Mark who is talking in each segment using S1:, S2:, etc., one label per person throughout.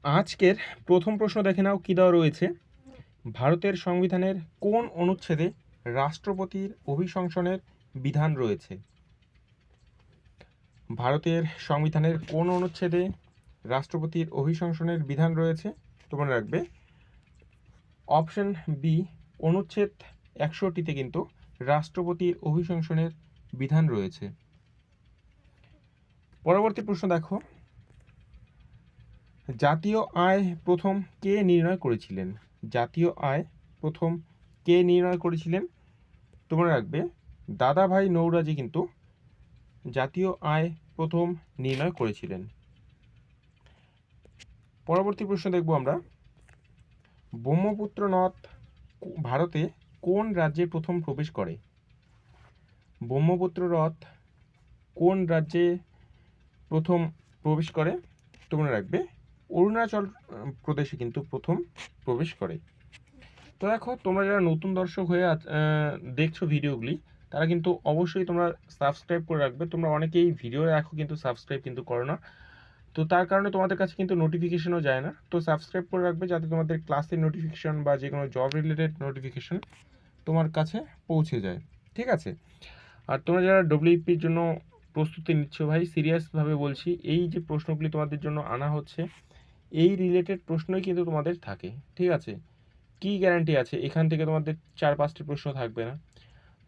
S1: আজকের প্রথম প্রশ্ন দেখে নাও কী দেওয়া রয়েছে। ভারতের সংবিধানের কোন অনুচ্ছেদে রাষ্ট্রপতির অভিশংসনের বিধান রয়েছে? ভারতের সংবিধানের কোন অনুচ্ছেদে রাষ্ট্রপতির অভিশংসনের বিধান রয়েছে? তোমরা রাখবে অপশন বি, অনুচ্ছেদ 61তে কিন্তু রাষ্ট্রপতির অভিশংসনের বিধান রয়েছে। পরবর্তী প্রশ্ন দেখো, জাতীয় আয় প্রথম কে নির্ণয় করেছিলেন? জাতীয় আয় প্রথম কে নির্ণয় করেছিলেন? তোমরা রাখবে দাদাভাই নওরোজি কিন্তু জাতীয় আয় প্রথম নির্ণয় করেছিলেন। পরবর্তী প্রশ্ন দেখব আমরা, ব্রহ্মপুত্র নদ ভারতে কোন রাজ্যে প্রথম প্রবেশ করে? ব্রহ্মপুত্র হ্রদ কোন রাজ্যে প্রথম প্রবেশ করে? তোমরা রাখবে অরুণাচল প্রদেশে কিন্তু প্রথম প্রবেশ করে। তো দেখো, তোমরা যারা নতুন দর্শক হয়ে দেখছো ভিডিওগুলি, তারা কিন্তু অবশ্যই তোমরা সাবস্ক্রাইব করে রাখবে। তোমরা অনেকেই ভিডিও দেখো কিন্তু সাবস্ক্রাইব কিন্তু করো না, তো তার কারণে তোমাদের কাছে কিন্তু নোটিফিকেশনও যায় না। তো সাবস্ক্রাইব করে রাখবে যাতে তোমাদের ক্লাসের নোটিফিকেশন বা যে কোনো জব রিলেটেড নোটিফিকেশন তোমার কাছে পৌঁছে যায়, ঠিক আছে? আর তোমরা যারা ডব্লিউপির জন্য প্রস্তুতি নিচ্ছ, ভাই সিরিয়াসভাবে বলছি, এই যে প্রশ্নগুলি তোমাদের জন্য আনা হচ্ছে, এই রিলেটেড প্রশ্নই কিন্তু তোমাদের থাকে, ঠিক আছে? কি গ্যারান্টি আছে এখান থেকে তোমাদের 4-5টি প্রশ্ন থাকবে না?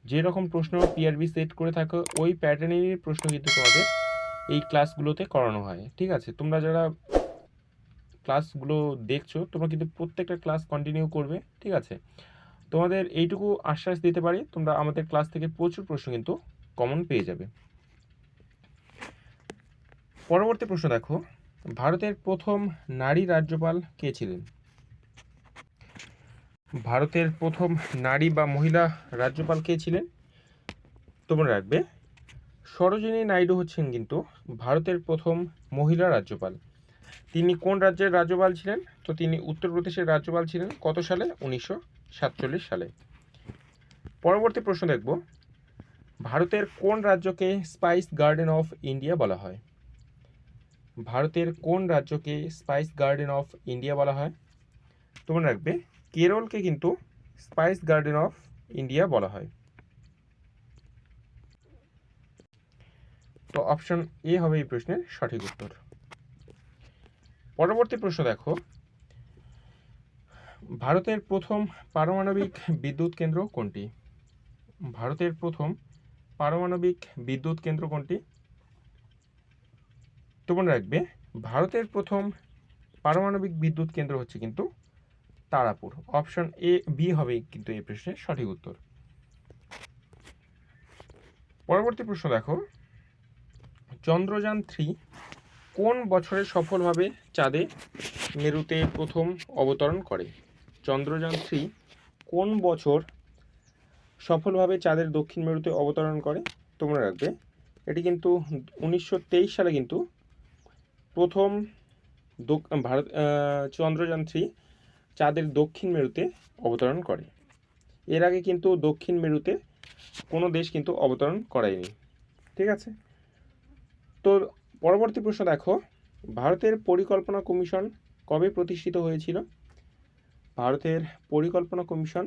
S1: যেরকম প্রশ্ন পিআরবি সেট করে থাকো ওই প্যাটার্নেরই প্রশ্ন কিন্তু তোমাদের এই ক্লাসগুলোতে করানো হয়, ঠিক আছে? তোমরা যারা ক্লাসগুলো দেখছো, তোমরা কিন্তু প্রত্যেকটা ক্লাস কন্টিনিউ করবে, ঠিক আছে? তোমাদের এইটুকু আশ্বাস দিতে পারি, তোমরা আমাদের ক্লাস থেকে প্রচুর প্রশ্ন কিন্তু কমন পেয়ে যাবে। পরবর্তী প্রশ্ন দেখো, ভারতের প্রথম নারী রাজ্যপাল কে ছিলেন? ভারতের প্রথম নারী বা মহিলা রাজ্যপাল কে ছিলেন? তোমরা রাখবে সরোজিনী নাইডু হচ্ছেন কিন্তু ভারতের প্রথম মহিলা রাজ্যপাল। তিনি কোন রাজ্যের রাজ্যপাল ছিলেন? তো তিনি উত্তরপ্রদেশের রাজ্যপাল ছিলেন। কত সালে? 1947 সালে। পরবর্তী প্রশ্ন দেখব, ভারতের কোন রাজ্যকে স্পাইস গার্ডেন অফ ইন্ডিয়া বলা হয়? ভারতের কোন রাজ্যকে স্পাইস গার্ডেন অফ ইন্ডিয়া বলা হয়? তোমরা রাখবে কেরলকে কিন্তু স্পাইস গার্ডেন অফ ইন্ডিয়া বলা হয়। তো অপশন এ হবে এই প্রশ্নের সঠিক উত্তর। পরবর্তী প্রশ্ন দেখো, ভারতের প্রথম পারমাণবিক বিদ্যুৎ কেন্দ্র কোনটি? ভারতের প্রথম পারমাণবিক বিদ্যুৎ কেন্দ্র কোনটি? তোমরা রাখবে ভারতের প্রথম পারমাণবিক বিদ্যুৎ কেন্দ্র হচ্ছে কিন্তু তারাপুর। অপশন এ বি হবে কিন্তু এই প্রশ্নের সঠিক উত্তর। পরবর্তী প্রশ্ন দেখো, চন্দ্রযান-3 কোন বছরে সফলভাবে চাঁদে মেরুতে প্রথম অবতরণ করে? চন্দ্রযান-3 কোন বছর সফলভাবে চাঁদের দক্ষিণ মেরুতে অবতরণ করে? তোমরা রাখবে এটি কিন্তু 1923 সালে কিন্তু প্রথম ভারত চন্দ্রযান-3 চাঁদের দক্ষিণ মেরুতে অবতরণ করে। এর আগে কিন্তু দক্ষিণ মেরুতে কোনো দেশ কিন্তু অবতরণ করায়নি, ঠিক আছে? তো পরবর্তী প্রশ্ন দেখো, ভারতের পরিকল্পনা কমিশন কবে প্রতিষ্ঠিত হয়েছিল? ভারতের পরিকল্পনা কমিশন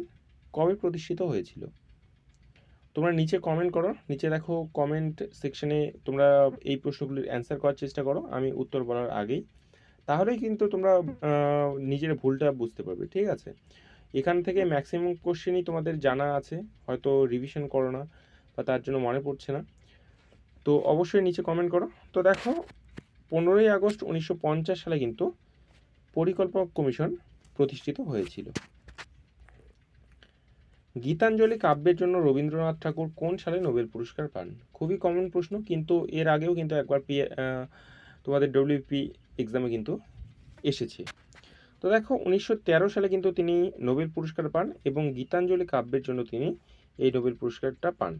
S1: কবে প্রতিষ্ঠিত হয়েছিল? তোমরা নিচে কমেন্ট করো, নিচে দেখো কমেন্ট সেকশনে তোমরা এই প্রশ্নগুলির অ্যান্সার করার চেষ্টা করো আমি উত্তর বলার আগেই, তাহলেই কিন্তু তোমরা নিজের ভুলটা বুঝতে পারবে, ঠিক আছে? এখান থেকে ম্যাক্সিমাম কোশ্চেনই তোমাদের জানা আছে, হয়তো রিভিশন করো না বা তার জন্য মনে পড়ছে না, তো অবশ্যই নিচে কমেন্ট করো। তো দেখো, 15ই আগস্ট 1950 সালে কিন্তু পরিকল্পনা কমিশন প্রতিষ্ঠিত হয়েছিল। গীতাঞ্জলি কাব্যের জন্য রবীন্দ্রনাথ ঠাকুর কোন সালে নোবেল পুরস্কার পান? খুবই কমন প্রশ্ন, কিন্তু এর আগেও কিন্তু একবার তোমাদের ডব্লিউপি এক্সামে কিন্তু এসেছে। তো দেখো, 1913 সালে কিন্তু তিনি নোবেল পুরস্কার পান এবং গীতাঞ্জলি কাব্যের জন্য তিনি এই নোবেল পুরস্কারটা পান,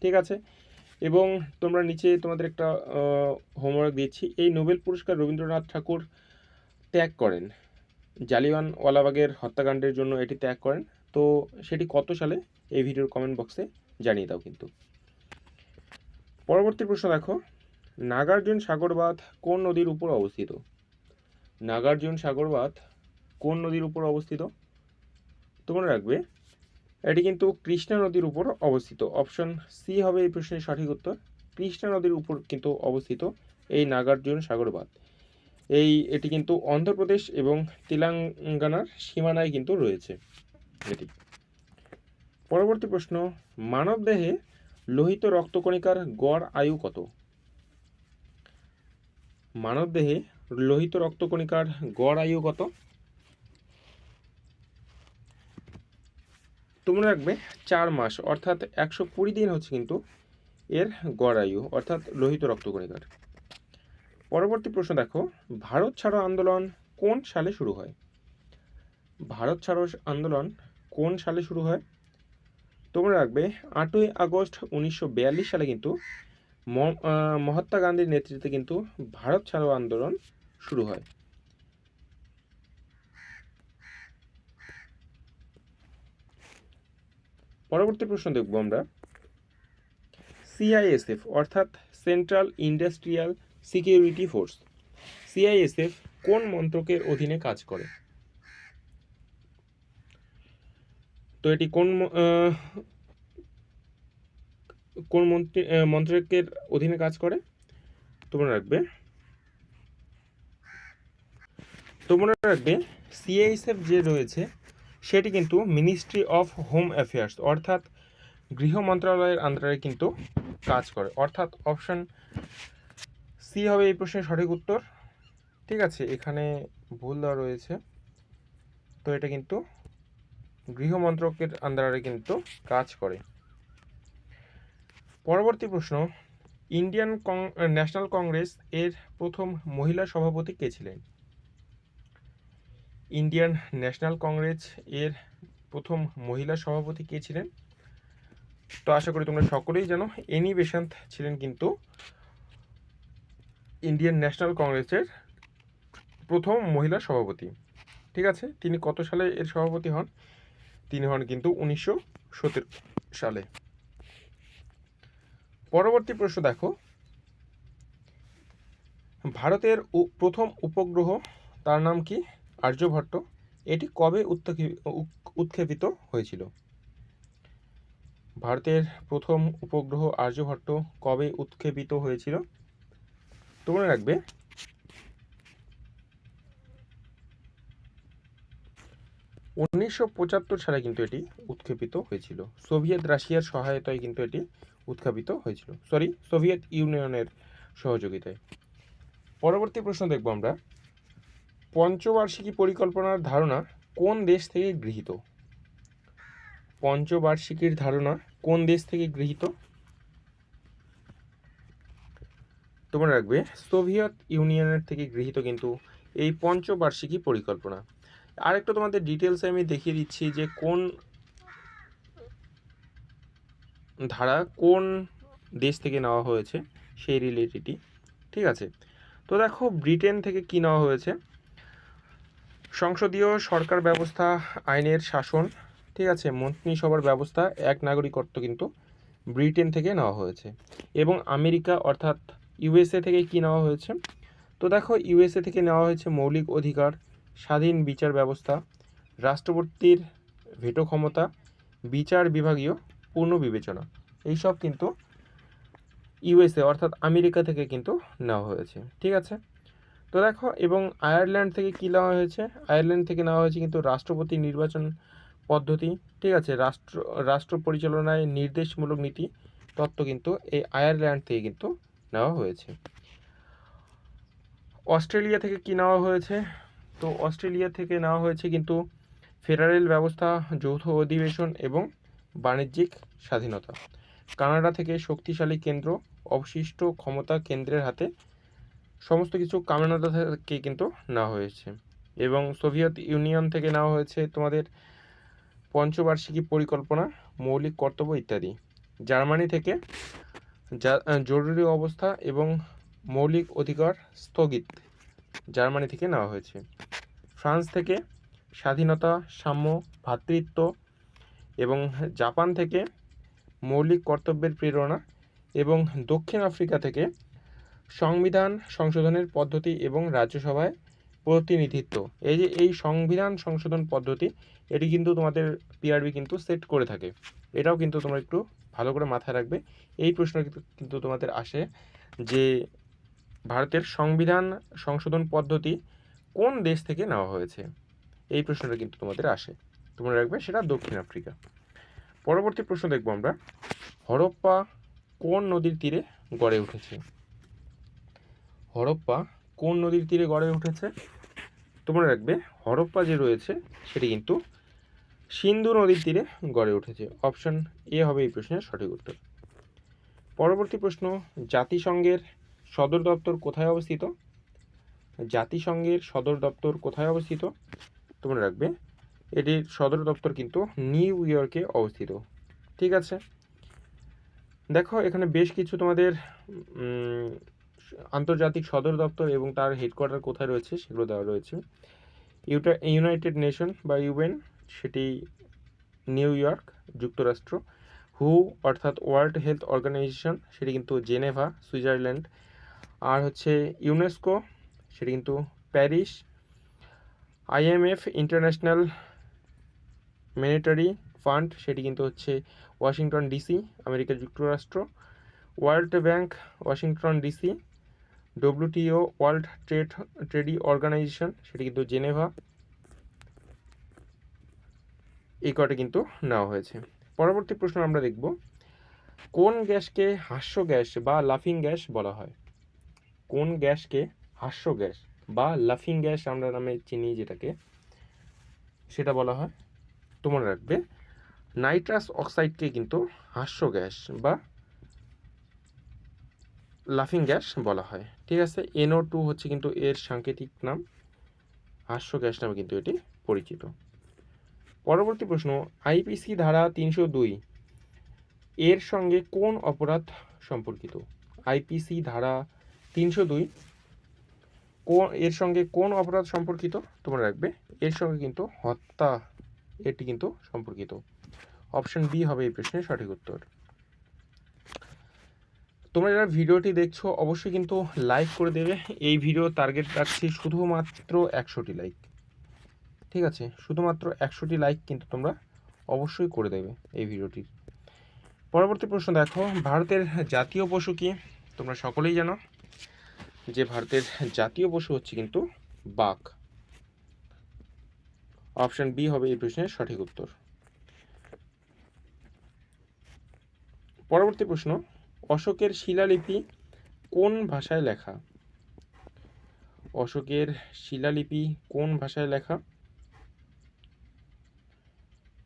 S1: ঠিক আছে? এবং তোমরা নিচে তোমাদের একটা হোমওয়ার্ক দিচ্ছি, এই নোবেল পুরস্কার রবীন্দ্রনাথ ঠাকুর ত্যাগ করেন, জালিয়ানওয়ালাবাগের হত্যাকাণ্ডের জন্য এটি ত্যাগ করেন। তো সেটি কত সালে? এই ভিডিওর কমেন্ট বক্সে জানিয়ে দাও কিন্তু। পরবর্তী প্রশ্ন দেখো, নাগার্জুন সাগর বাঁধ কোন নদীর উপর অবস্থিত? নাগার্জুন সাগর বাঁধ কোন নদীর উপর অবস্থিত? তোমরা রাখবে এটি কিন্তু কৃষ্ণা নদীর উপর অবস্থিত। অপশন সি হবে এই প্রশ্নের সঠিক উত্তর। কৃষ্ণা নদীর উপর কিন্তু অবস্থিত এই নাগার্জুন সাগর বাঁধ। এটি কিন্তু অন্ধ্রপ্রদেশ এবং তেলেঙ্গানার সীমানায় কিন্তু রয়েছে এটি। পরবর্তী প্রশ্ন, মানবদেহে লোহিত রক্তকণিকার গড় আয়ু কত? মানবদেহে লোহিত রক্তকণিকার গড় আয়ু কত? তোমরা রাখবে 4 মাস, অর্থাৎ 120 দিন হচ্ছে কিন্তু এর গড় আয়ু, অর্থাৎ লোহিত রক্তকণিকার। পরবর্তী প্রশ্ন দেখো, ভারত ছাড়ো আন্দোলন কোন সালে শুরু হয়? ভারত ছাড়ো আন্দোলন কোন সালে শুরু হয়? তোমরা রাখবে 8ই আগস্ট 1942 সালে কিন্তু মহাত্মা গান্ধীর নেতৃত্বে কিন্তু ভারত ছাড়ো আন্দোলন শুরু হয়। পরবর্তী প্রশ্ন দেখব আমরা, সিআইএসএফ অর্থাৎ central industrial security force, CISF কোন মন্ত্রকের অধীনে কাজ করে? তো এটি কোন মন্ত্রকের অধীনে কাজ করে? তোমরা রাখবে সিআইএসএফ যে রয়েছে সেটি কিন্তু মিনিস্ট্রি অফ হোম অ্যাফেয়ার্স অর্থাৎ গৃহ মন্ত্রণালয়ের আন্ডারে কিন্তু কাজ করে, অর্থাৎ অপশন সি হবে এই প্রশ্নের সঠিক উত্তর। ঠিক আছে, এখানে ভুল দেওয়া রয়েছে, তো এটা কিন্তু গৃহ মন্ত্রকের আন্ডারে কিন্তু কাজ করে। পরবর্তী প্রশ্ন, ইন্ডিয়ান ন্যাশনাল কংগ্রেস এর প্রথম মহিলা সভাপতি কে ছিলেন? ইন্ডিয়ান ন্যাশনাল কংগ্রেস এর প্রথম মহিলা সভাপতি কে ছিলেন? তো আশা করি তোমরা সকলেই জানো, এনি বেসান্ত ছিলেন কিন্তু ইন্ডিয়ান ন্যাশনাল কংগ্রেসের প্রথম মহিলা সভাপতি। ঠিক আছে, তিনি কত সালে এর সভাপতি হন? তিনি হন কিন্তু 1917 সালে। পরবর্তী প্রশ্ন দেখো, ভারতের প্রথম উপগ্রহ তার নাম কি? আর্যভট্ট। এটি কবে উৎক্ষেপিত হয়েছিল? ভারতের প্রথম উপগ্রহ আর্যভট্ট কবে উৎক্ষেপিত হয়েছিল? তোমরা রাখবে 1975 সালে কিন্তু এটি উৎক্ষেপিত হয়েছিল। সোভিয়েত রাশিয়ার সহায়তায় কিন্তু এটি উৎক্ষেপিত হয়েছিল, সোভিয়েত ইউনিয়নের সহযোগিতায়। পরবর্তী প্রশ্ন দেখব আমরা, পঞ্চবার্ষিকী পরিকল্পনার ধারণা কোন দেশ থেকে গৃহীত? পঞ্চবার্ষিকীর ধারণা কোন দেশ থেকে গৃহীত? তোমরা রাখবে সোভিয়েত ইউনিয়নের থেকে গৃহীত কিন্তু এই পঞ্চবার্ষিকী পরিকল্পনা। আরেকটা তোমাদের ডিটেলসে আমি দেখিয়ে দিচ্ছি যে কোন ধারা কোন দেশ থেকে নেওয়া হয়েছে সেই রিলেটেডই। ঠিক আছে, তো দেখো ব্রিটেন থেকে কি নেওয়া হয়েছে, সংসদীয় সরকার ব্যবস্থা, আইনের শাসন, ঠিক আছে, মন্ত্রিসভার ব্যবস্থা, এক নাগরিকত্ব কিন্তু ব্রিটেন থেকে নেওয়া হয়েছে। এবং আমেরিকা অর্থাৎ ইউএসএ থেকে কি নেওয়া হয়েছে? তো দেখো ইউএসএ থেকে নেওয়া হয়েছে মৌলিক অধিকার, স্বাধীন বিচার ব্যবস্থা, রাষ্ট্রপতির ভেটো ক্ষমতা, বিচার বিভাগীয় পুনর্বিবেচনা, এইসব কিন্তু ইউএসএ অর্থাৎ আমেরিকা থেকে কিন্তু নেওয়া হয়েছে। ঠিক আছে, তো দেখো এবং আয়ারল্যান্ড থেকে কী নেওয়া হয়েছে? আয়ারল্যান্ড থেকে নেওয়া হয়েছে কিন্তু রাষ্ট্রপতি নির্বাচন পদ্ধতি। ঠিক আছে, রাষ্ট্র পরিচালনায় নির্দেশমূলক নীতি তত্ত্ব কিন্তু এই আয়ারল্যান্ড থেকে কিন্তু নেওয়া হয়েছে। অস্ট্রেলিয়া থেকে কি নেওয়া হয়েছে? তো অস্ট্রেলিয়া থেকে নেওয়া হয়েছে কিন্তু ফেডারেল ব্যবস্থা, যৌথ অধিবেশন এবং বাণিজ্যিক স্বাধীনতা। কানাডা থেকে শক্তিশালী কেন্দ্র, অবশিষ্ট ক্ষমতা কেন্দ্রের হাতে, সমস্ত কিছু কানাডা থেকে কিন্তু নেওয়া হয়েছে। এবং সোভিয়েত ইউনিয়ন থেকে নেওয়া হয়েছে তোমাদের পঞ্চবার্ষিকী পরিকল্পনা, মৌলিক কর্তব্য ইত্যাদি। জার্মানি থেকে জরুরি অবস্থা এবং মৌলিক অধিকার স্থগিত, জার্মানি থেকে নেওয়া হয়েছে। ফ্রান্স থেকে স্বাধীনতা, সাম্য, ভ্রাতৃত্ব এবং জাপান থেকে মৌলিক কর্তব্যের প্রেরণা এবং দক্ষিণ আফ্রিকা থেকে সংবিধান সংশোধনের পদ্ধতি এবং রাজ্যসভায় প্রতিনিধিত্ব, এই যে এই সংবিধান সংশোধন পদ্ধতি, এটি কিন্তু তোমাদের পিআরবি কিন্তু সেট করে থাকে। এটাও কিন্তু তোমরা একটু ভালো করে মাথায় রাখবে। এই প্রশ্ন কিন্তু তোমাদের আসে যে ভারতের সংবিধান সংশোধন পদ্ধতি কোন দেশ থেকে নেওয়া হয়েছে, এই প্রশ্নটা কিন্তু তোমাদের আসে। তোমরা রাখবে সেটা দক্ষিণ আফ্রিকা। পরবর্তী প্রশ্ন দেখবো আমরা, হরপ্পা কোন নদীর তীরে গড়ে উঠেছে? হরপ্পা কোন নদীর তীরে গড়ে উঠেছে? তোমরা রাখবে হরপ্পা যে রয়েছে সেটি কিন্তু সিন্ধু নদীর তীরে গড়ে উঠেছে। অপশন এ হবে এই প্রশ্নের সঠিক উত্তর। পরবর্তী প্রশ্ন, জাতিসংঘের সদর দপ্তর কোথায় অবস্থিত? জাতিসংঘের সদর দপ্তর কোথায় অবস্থিত? তোমরা রাখবে এটির সদর দপ্তর কিন্তু নিউ ইয়র্কে অবস্থিত। ঠিক আছে, দেখো এখানে বেশ কিছু তোমাদের আন্তর্জাতিক সদর দপ্তর এবং তার হেডকোয়ার্টার কোথায় রয়েছে সেগুলো দেওয়া রয়েছে। ইউনাইটেড নেশন বা ইউএন, সেটি নিউ ইয়র্ক যুক্তরাষ্ট্র। হু অর্থাৎ ওয়ার্ল্ড হেলথ অর্গানাইজেশন, সেটি কিন্তু জেনেভা সুইজারল্যান্ড। আর হচ্ছে ইউনেস্কো, সেটি কিন্তু Paris. IMF international monetary fund, সেটি কিন্তু হচ্ছে ওয়াশিংটন ডিসি আমেরিকা যুক্তরাষ্ট্র। World bank Washington DC. WTO world trade organization, সেটি কিন্তু জেনেভা। এই কটা কিন্তু নেওয়া হয়েছে। পরবর্তী প্রশ্ন আমরা দেখব, কোন গ্যাসকে হাস্য গ্যাস বা লাফিং গ্যাস বলা হয়? কোন গ্যাসকে হাস্য গ্যাস বা লাফিং গ্যাস আমরা নামে চিনি যেটাকে, সেটা বলা হয়? তোমরা রাখবে নাইট্রাস অক্সাইডকে কিন্তু হাস্য গ্যাস বা লাফিং গ্যাস বলা হয়। ঠিক আছে, NO2 হচ্ছে কিন্তু এর সাংকেতিক নাম, হাস্য গ্যাস নামে কিন্তু এটি পরিচিত। পরবর্তী প্রশ্ন, আইপিসি ধারা 302 এর সঙ্গে কোন অপরাধ সম্পর্কিত? আইপিসি ধারা 302 এর সঙ্গে কোন অপরাধ সম্পর্কিত? তোমরা রাখবে এর সঙ্গে কিন্তু হত্যা, এটি কিন্তু সম্পর্কিত। অপশন বি হবে এই প্রশ্নের সঠিক উত্তর। তোমরা যারা ভিডিওটি দেখছো অবশ্যই কিন্তু লাইক করে দেবে। এই ভিডিও টার্গেট রাখছি শুধুমাত্র 100টি লাইক। ঠিক আছে, শুধুমাত্র 100টি লাইক কিন্তু তোমরা অবশ্যই করে দেবে এই ভিডিওটির। পরবর্তী প্রশ্ন দেখো, ভারতের জাতীয় পশু কি? তোমরা সকলেই জানো যে ভারতের জাতীয় পশু হচ্ছে কিন্তু বাঘ। অপশন বি হবে এই প্রশ্নের সঠিক উত্তর। পরবর্তী প্রশ্ন, অশোকের শিলালিপি কোন ভাষায় লেখা? অশোকের শিলালিপি কোন ভাষায় লেখা?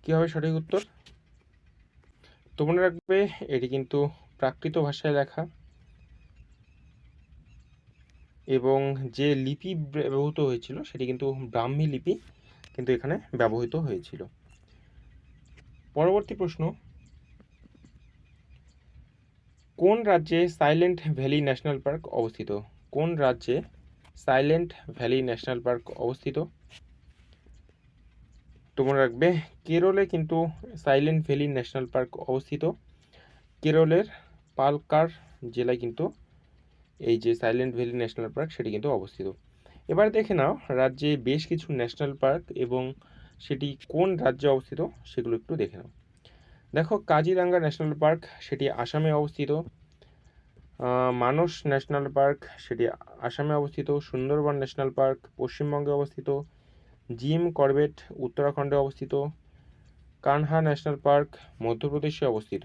S1: কি হবে সঠিক উত্তর? তোমরা রাখবে এটি কিন্তু প্রাকৃত ভাষায় লেখা, এবং যে লিপি ব্যবহৃত হয়েছিল সেটি কিন্তু ব্রাহ্মী লিপি কিন্তু এখানে ব্যবহৃত হয়েছিল। পরবর্তী প্রশ্ন, কোন রাজ্যে সাইলেন্ট ভ্যালি ন্যাশনাল পার্ক অবস্থিত? কোন রাজ্যে সাইলেন্ট ভ্যালি ন্যাশনাল পার্ক অবস্থিত? তোমরা রাখবে কেরলে কিন্তু সাইলেন্ট ভ্যালি ন্যাশনাল পার্ক অবস্থিত। কেরলের পালক্কাড় জেলায় কিন্তু এই যে সাইলেন্ট ভ্যালি ন্যাশনাল পার্ক সেটি কিন্তু অবস্থিত। এবার দেখে নাও রাজ্যে বেশ কিছু ন্যাশনাল পার্ক এবং সেটি কোন রাজ্যে অবস্থিত সেগুলো একটু দেখে নাও। দেখো কাজিরাঙ্গা ন্যাশনাল পার্ক সেটি আসামে অবস্থিত। মানস ন্যাশনাল পার্ক সেটি আসামে অবস্থিত। সুন্দরবন ন্যাশনাল পার্ক পশ্চিমবঙ্গে অবস্থিত। জিম করবেট উত্তরাখণ্ডে অবস্থিত। কানহা ন্যাশনাল পার্ক মধ্যপ্রদেশে অবস্থিত।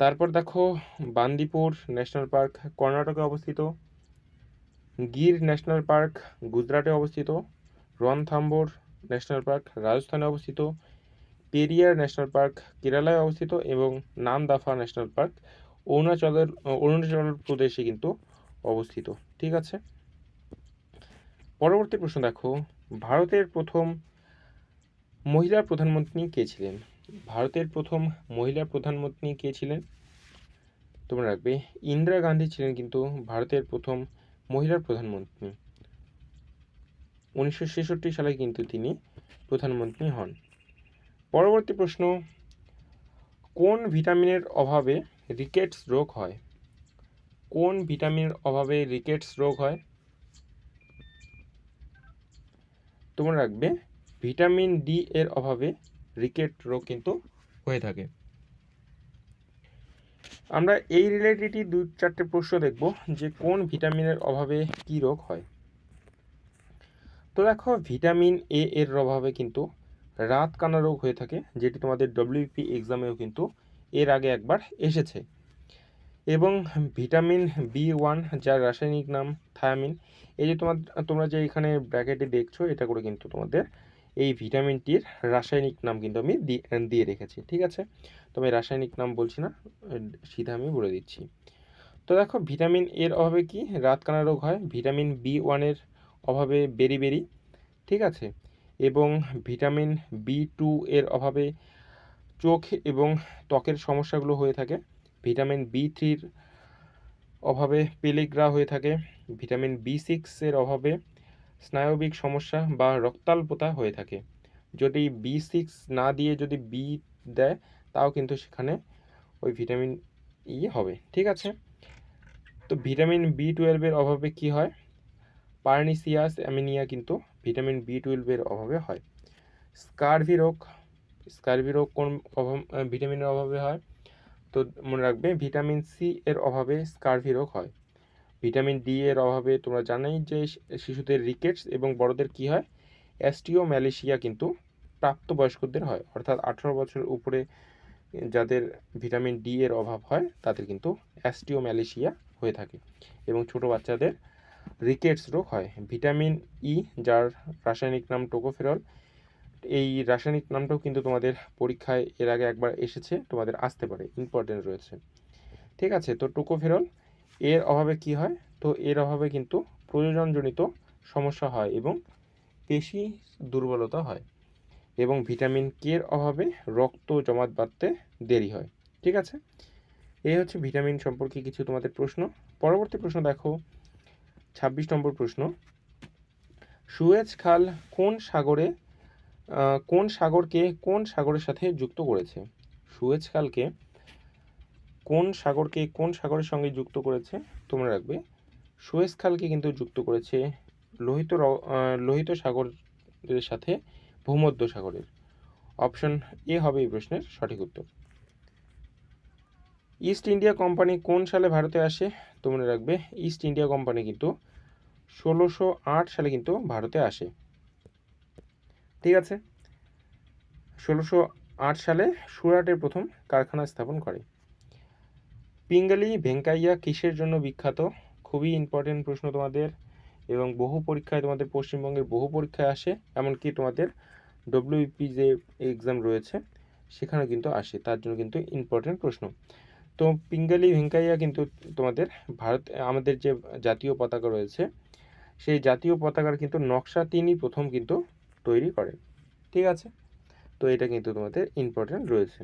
S1: তারপর দেখো বান্দিপুর ন্যাশনাল পার্ক কর্ণাটকে অবস্থিত। গির ন্যাশনাল পার্ক গুজরাটে অবস্থিত। রণথাম্বোর ন্যাশনাল পার্ক রাজস্থানে অবস্থিত। পেরিয়ার ন্যাশনাল পার্ক কেরালায় অবস্থিত এবং নামদাফা ন্যাশনাল পার্ক অরুণাচল প্রদেশে কিন্তু অবস্থিত। ঠিক আছে, পরবর্তী প্রশ্ন দেখো, ভারতের প্রথম মহিলা প্রধানমন্ত্রী কে ছিলেন? ভারতের প্রথম মহিলা প্রধানমন্ত্রী কে ছিলেন? তোমরা রাখবে ইন্দিরা গান্ধী ছিলেন কিন্তু ভারতের প্রথম মহিলা প্রধানমন্ত্রী। 1966 সালে কিন্তু তিনি প্রধানমন্ত্রী হন। পরবর্তী প্রশ্ন, কোন ভিটামিনের অভাবে রিকেটস রোগ হয়? কোন ভিটামিনের অভাবে রিকেটস রোগ হয়? তোমরা রাখবে ভিটামিন ডি এর অভাবে রিকেট রোগ কিন্তু হয়ে থাকে। আমরা এই রিলেটেডই 2-4টে প্রশ্ন দেখব যে কোন ভিটামিনের অভাবে কি রোগ হয়। তো দেখো, ভিটামিন এ এর অভাবে কিন্তু রাতকানা রোগ হয়ে থাকে, যেটি তোমাদের ডব্লিউপি এক্সামেও কিন্তু এর আগে একবার এসেছে। এবং ভিটামিন বি1, যার রাসায়নিক নাম থায়ামিন, এই যে তোমরা যে এখানে ব্র্যাকেটে দেখছো, এটা করে কিন্তু তোমাদের এই ভিটামিনটির রাসায়নিক নাম কিন্তু আমি দিয়ে রেখেছি। ঠিক আছে, তো আমি রাসায়নিক নাম বলছি না, সিধা আমি বলে দিচ্ছি। তো দেখো, ভিটামিন এর অভাবে কি রাতকানা রোগ হয়, ভিটামিন বি1 অভাবে বেরি, ঠিক আছে, এবং ভিটামিন বি2 এর অভাবে চোখ এবং ত্বকের সমস্যাগুলো হয়ে থাকে, ভিটামিন বি3 অভাবে পেলিগ্রা হয়ে থাকে, ভিটামিন বি6 অভাবে স্নায়বিক সমস্যা বা রক্তাল্পতা হয়ে থাকে। যদি বি6 না দিয়ে যদি বি দেয়, তাও কিন্তু সেখানে ওই ভিটামিন হবে। ঠিক আছে, তো ভিটামিন বি12 অভাবে কি হয়, পার্নিসিয়াস অ্যামিনিয়া কিন্তু ভিটামিন বি12 অভাবে হয়। স্কারভি রোগ কোন ভিটামিনের অভাবে হয়? তো মনে রাখবে ভিটামিন সি এর অভাবে স্কারভি রোগ হয়। ভিটামিন ডি এর অভাবে তোমরা জানোই যে শিশুদের রিকেটস এবং বড়দের কি হয়, অ্যাস্টিওম্যালেশিয়া কিন্তু প্রাপ্তবয়স্কদের হয়, অর্থাৎ 18 বছরের উপরে যাদের ভিটামিন ডি এর অভাব হয় তাদের কিন্তু অ্যাস্টিওম্যালেশিয়া হয়ে থাকে, এবং ছোট বাচ্চাদের রিকেটস রোগ হয়। ভিটামিন ই, যার রাসায়নিক নাম টোকোফেরল, এই রাসায়নিক নামটাও কিন্তু তোমাদের পরীক্ষায় এর আগে একবার এসেছে, তোমাদের আসতে পারে, ইম্পর্টেন্ট রয়েছে। ঠিক আছে, তো টোকোফেরল এর অভাবে কি হয়, তো এর অভাবে কিন্তু প্রয়োজনজনিত সমস্যা হয় এবং পেশি দুর্বলতা হয়, এবং ভিটামিন কে এর অভাবে রক্ত জমাট বাঁধতে দেরি হয়। ঠিক আছে, এই হচ্ছে ভিটামিন সম্পর্কে কিছু তোমাদের প্রশ্ন। পরবর্তী প্রশ্ন দেখো, 26 নম্বর প্রশ্ন, সুয়েজ খাল কোন সাগরের সাথে যুক্ত করেছে? সুয়েজ খালকে কোন সাগরের সঙ্গে যুক্ত করেছে? তোমরা রাখবে সুয়েজ খালকে কিন্তু যুক্ত করেছে লোহিত সাগরের সাথে ভূমধ্য সাগরের। অপশন এ হবে এই প্রশ্নের সঠিক উত্তর। ইস্ট ইন্ডিয়া কোম্পানি কোন সালে ভারতে আসে? তোমরা রাখবে ইস্ট ইন্ডিয়া কোম্পানি কিন্তু 1608 সালে কিন্তু ভারতে আসে। ঠিক আছে, 1608 সালে সুরাটের প্রথম কারখানা স্থাপন করে। পিঙ্গালি ভেঙ্কাইয়া কিসের জন্য বিখ্যাত? খুবই ইম্পর্টেন্ট প্রশ্ন তোমাদের, এবং বহু পরীক্ষায় তোমাদের পশ্চিমবঙ্গের বহু পরীক্ষায় আসে, এমনকি তোমাদের ডব্লিউপি যে এক্সাম রয়েছে সেখানে কিন্তু আসে, তার জন্য কিন্তু ইম্পর্টেন্ট প্রশ্ন। তো পিঙ্গালি ভেঙ্কাইয়া কিন্তু তোমাদের আমাদের যে জাতীয় পতাকা রয়েছে, সেই জাতীয় পতাকার কিন্তু নকশা তিনি প্রথম কিন্তু তৈরি করেন। ঠিক আছে, তো এটা কিন্তু তোমাদের ইম্পর্টেন্ট রয়েছে।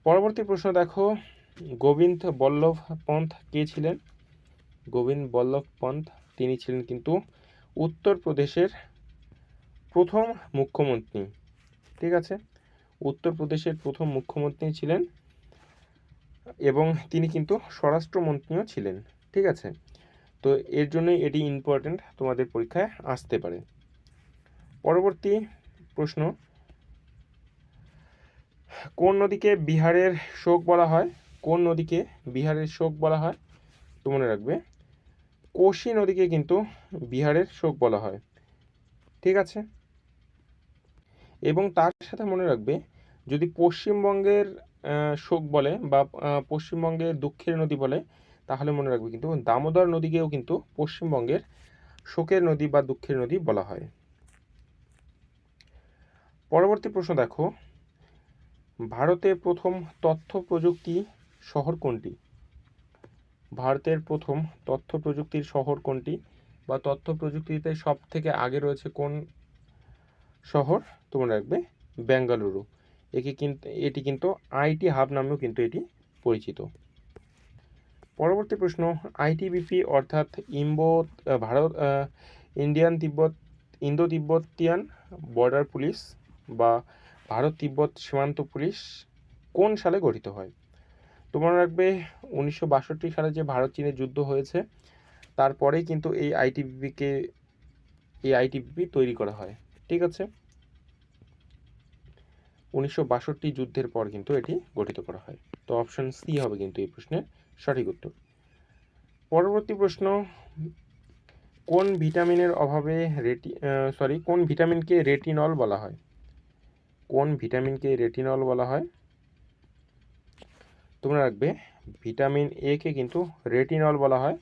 S1: পরবর্তী প্রশ্ন দেখো, গোবিন্দ বল্লভ পন্থ কে ছিলেন? গোবিন্দ বল্লভ পন্থ তিনি ছিলেন কিন্তু উত্তরপ্রদেশের প্রথম মুখ্যমন্ত্রী। ঠিক আছে, উত্তরপ্রদেশের প্রথম মুখ্যমন্ত্রী ছিলেন, এবং তিনি কিন্তু স্বরাষ্ট্রমন্ত্রীও ছিলেন। ঠিক আছে, তো এর জন্যই এটি ইম্পর্টেন্ট, তোমাদের পরীক্ষায় আসতে পারে। পরবর্তী প্রশ্ন, কোন নদীকে বিহারের শোক বলা হয়? কোন নদীকে বিহারের শোক বলা হয়? তো মনে রাখবে কোশি নদীকে কিন্তু বিহারের শোক বলা হয়। ঠিক আছে, এবং তার সাথে মনে রাখবে যদি পশ্চিমবঙ্গের শোক বলে বা পশ্চিমবঙ্গের দুঃখের নদী বলে, তাহলে মনে রাখবে কিন্তু দামোদর নদীকেও কিন্তু পশ্চিমবঙ্গের শোকের নদী বা দুঃখের নদী বলা হয়। পরবর্তী প্রশ্ন দেখো, ভারতের প্রথম তথ্য প্রযুক্তি শহর কোনটি? ভারতের প্রথম তথ্য প্রযুক্তির শহর কোনটি, বা তথ্য প্রযুক্তিতে সব থেকে আগে রয়েছে কোন শহর? তোমরা রাখবে বেঙ্গালুরু। এটি কিন্তু আইটি হাব নামেও কিন্তু এটি পরিচিত। পরবর্তী প্রশ্ন, আইটিবিপি অর্থাৎ ইন্দো তিব্বতিয়ান বর্ডার পুলিশ বা ভারত তিব্বত সীমান্ত পুলিশ কোন সালে গঠিত হয়? তোমরা রাখবে 1962 সালে যে ভারত চীনের যুদ্ধ হয়েছে, তারপরেই কিন্তু এই এই আইটিবিপি তৈরি করা হয়? ঠিক আছে, 1962 যুদ্ধের পর কিন্তু এটি গঠিত করা হয়। তো অপশন সি হবে কিন্তু এই প্রশ্নের সঠিক উত্তর। পরবর্তী প্রশ্ন, কোন ভিটামিনের অভাবে কোন ভিটামিনকে রেটিনল বলা হয়? কোন ভিটামিনকে রেটিনল বলা হয়? তোমরা রাখবে ভিটামিন এ কে কিন্তু রেটিনল বলা হয়।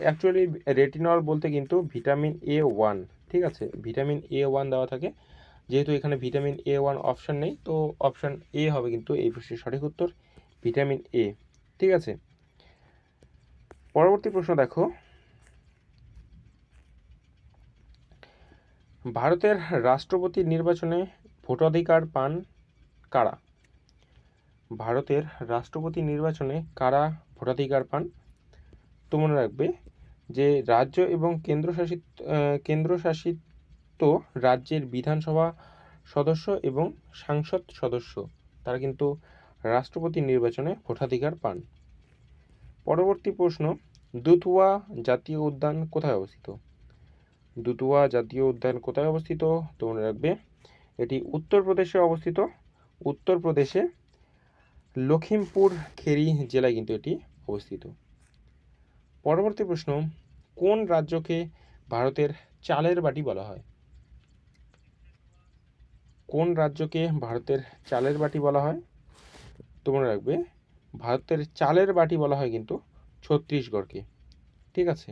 S1: অ্যাকচুয়ালি রেটিনল বলতে কিন্তু ভিটামিন A1, ঠিক আছে, ভিটামিন A1 দেওয়া থাকে। যেহেতু এখানে ভিটামিন A1 অপশন নেই, তো অপশন এ হবে কিন্তু এই প্রশ্নের সঠিক উত্তর, ভিটামিন এ। ঠিক আছে, পরবর্তী প্রশ্ন দেখো, ভারতের রাষ্ট্রপতি নির্বাচনে ভোটাধিকার পান কারা? ভারতের রাষ্ট্রপতি নির্বাচনে কারা ভোটাধিকার পান? তোমরা রাখবে যে রাজ্য এবং কেন্দ্রশাসিত রাজ্যের বিধানসভা সদস্য এবং সাংসদ সদস্য, তারা কিন্তু রাষ্ট্রপতি নির্বাচনে ভোটাধিকার পান। পরবর্তী প্রশ্ন, দুধওয়া জাতীয় উদ্যান কোথায় অবস্থিত? দুধওয়া জাতীয় উদ্যান কোথায় অবস্থিত? তোমরা রাখবে এটি উত্তরপ্রদেশে অবস্থিত। উত্তরপ্রদেশে লখিমপুর খেরি জেলায় কিন্তু এটি অবস্থিত। পরবর্তী প্রশ্ন, কোন রাজ্যকে ভারতের চালের বাটি বলা হয়? কোন রাজ্যকে ভারতের চালের বাটি বলা হয়? তোমরা রাখবে ভারতের চালের বাটি বলা হয় কিন্তু ছত্তিশগড়কে। ঠিক আছে,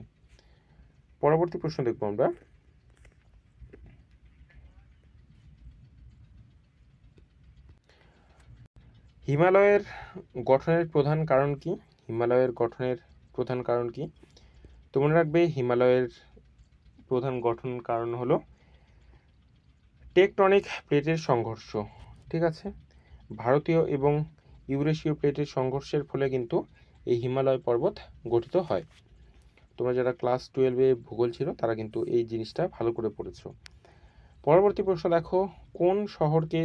S1: পরবর্তী প্রশ্ন দেখবো আমরা, হিমালয়ের গঠনের প্রধান কারণ কি? হিমালয়ের গঠনের প্রধান কারণ কি? তোমরা রাখবে হিমালয়ের প্রধান গঠন কারণ হলো টেকটনিক প্লেটের সংঘর্ষ। ঠিক আছে, ভারতীয় এবং ইউরেশীয় প্লেটের সংঘর্ষের ফলে কিন্তু এই হিমালয় পর্বত গঠিত হয়। তোমরা যারা ক্লাস 12-এ ভূগোল ছিল তারা কিন্তু এই জিনিসটা ভালো করে পড়েছো। পরবর্তী প্রশ্ন দেখো, কোন শহরকে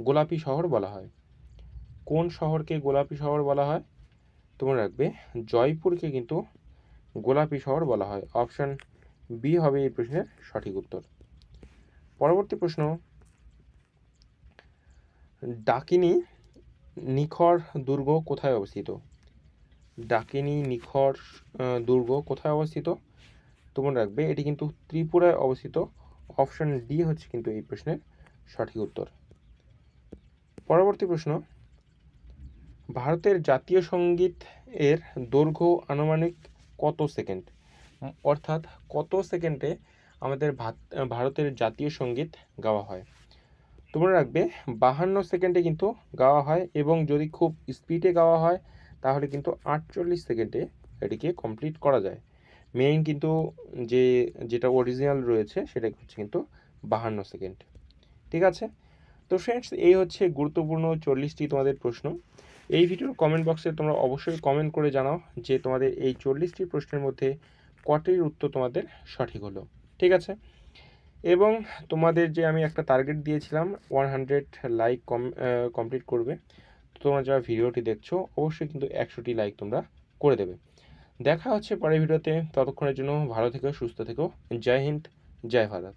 S1: গোলাপি শহর বলা হয়? কোন শহরকে গোলাপি শহর বলা হয়? তোমরা রাখবে জয়পুরকে কিন্তু গোলাপি শহর বলা হয়। অপশন বি হবে এই প্রশ্নের সঠিক উত্তর। পরবর্তী প্রশ্ন, ডাকিনী নিখর দুর্গ কোথায় অবস্থিত? ডাকিনী নিখর দুর্গ কোথায় অবস্থিত? তোমরা রাখবে এটি কিন্তু ত্রিপুরায় অবস্থিত। অপশন ডি হচ্ছে কিন্তু এই প্রশ্নের সঠিক উত্তর। পরবর্তী প্রশ্ন, ভারতের জাতীয় সঙ্গীত এর দৈর্ঘ্য আনুমানিক কত সেকেন্ড? অর্থাৎ কত সেকেন্ডে আমাদের ভারতের জাতীয় সঙ্গীত গাওয়া হয়? তোমরা রাখবে 52 সেকেন্ডে কিন্তু গাওয়া হয়, এবং যদি খুব স্পিডে গাওয়া হয় তাহলে কিন্তু 48 সেকেন্ডে এটিকে কমপ্লিট করা যায়। মেইন কিন্তু যেটা অরিজিনাল রয়েছে সেটা হচ্ছে কিন্তু 52 সেকেন্ড। ঠিক আছে, তো ফ্রেন্ডস, এই হচ্ছে গুরুত্বপূর্ণ 40টি তোমাদের প্রশ্ন। এই ভিডিওর কমেন্ট বক্সে তোমরা অবশ্যই কমেন্ট করে জানাও যে তোমাদের এই 40টি প্রশ্নের মধ্যে কটির উত্তর তোমাদের সঠিক হলো। ঠিক আছে, এবং তোমাদের যে আমি একটা টার্গেট দিয়েছিলাম 100 লাইক কমপ্লিট করবে, তো তোমরা যারা ভিডিওটি দেখছো অবশ্যই কিন্তু 100টি লাইক তোমরা করে দেবে। দেখা হচ্ছে পরের ভিডিওতে, ততক্ষণের জন্য ভালো থেকো, সুস্থ থেকো। জয় হিন্দ, জয় ভারত।